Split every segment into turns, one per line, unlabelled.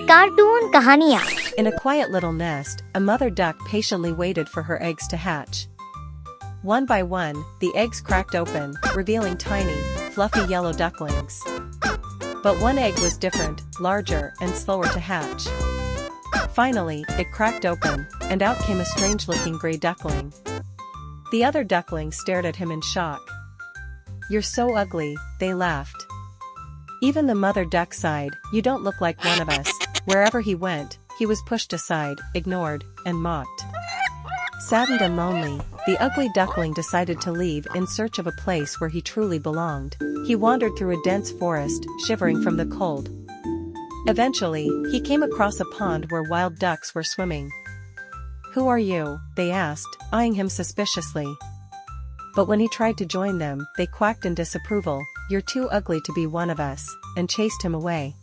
Cartoon Kahaniyan.
In a quiet little nest, a mother duck patiently waited for her eggs to hatch. One by one, the eggs cracked open, revealing tiny, fluffy yellow ducklings. But one egg was different, larger, and slower to hatch. Finally, it cracked open, and out came a strange-looking gray duckling. The other ducklings stared at him in shock. "You're so ugly," they laughed. Even the mother duck sighed, "You don't look like one of us." Wherever he went, he was pushed aside, ignored, and mocked. Saddened and lonely, the ugly duckling decided to leave in search of a place where he truly belonged. He wandered through a dense forest, shivering from the cold. Eventually, he came across a pond where wild ducks were swimming. "Who are you?" they asked, eyeing him suspiciously. But when he tried to join them, they quacked in disapproval, "You're too ugly to be one of us," and chased him away.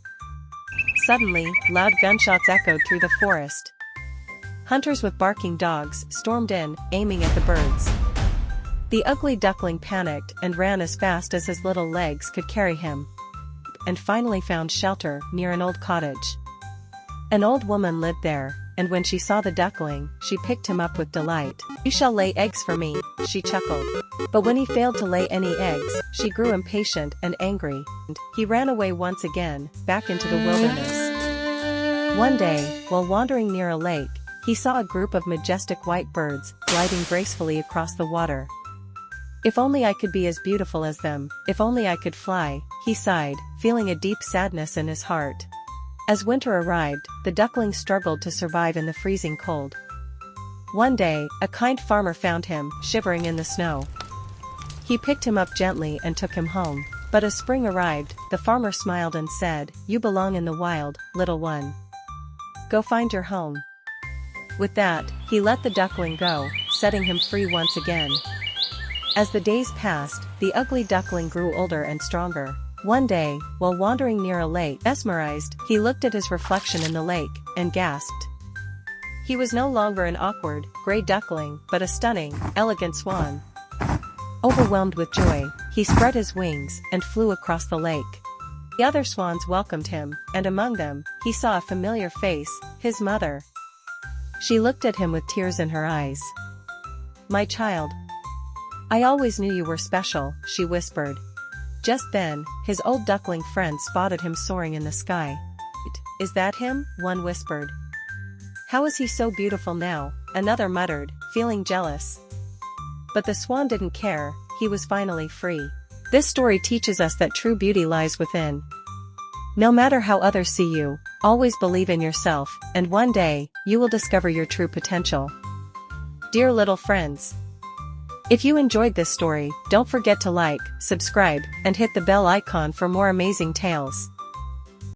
Suddenly, loud gunshots echoed through the forest. Hunters with barking dogs stormed in, aiming at the birds. The ugly duckling panicked and ran as fast as his little legs could carry him, and finally found shelter near an old cottage. An old woman lived there, and when she saw the duckling, she picked him up with delight. "You shall lay eggs for me," she chuckled. But when he failed to lay any eggs, she grew impatient and angry, and he ran away once again, back into the wilderness. One day, while wandering near a lake, he saw a group of majestic white birds gliding gracefully across the water. "If only I could be as beautiful as them, if only I could fly," he sighed, feeling a deep sadness in his heart. As winter arrived, the duckling struggled to survive in the freezing cold. One day, a kind farmer found him, shivering in the snow. He picked him up gently and took him home. But as spring arrived, the farmer smiled and said, "You belong in the wild, little one. Go find your home." With that, he let the duckling go, setting him free once again. As the days passed, the ugly duckling grew older and stronger. One day, while wandering near a lake, mesmerized, he looked at his reflection in the lake, and gasped. He was no longer an awkward, gray duckling, but a stunning, elegant swan. Overwhelmed with joy, he spread his wings and flew across the lake. The other swans welcomed him, and among them, he saw a familiar face, his mother. She looked at him with tears in her eyes. "My child. I always knew you were special," she whispered. Just then, his old duckling friend spotted him soaring in the sky. "Is that him?" one whispered. "How is he so beautiful now?" another muttered, feeling jealous. But the swan didn't care, he was finally free. This story teaches us that true beauty lies within. No matter how others see you, always believe in yourself, and one day, you will discover your true potential. Dear little friends, if you enjoyed this story, don't forget to like, subscribe, and hit the bell icon for more amazing tales.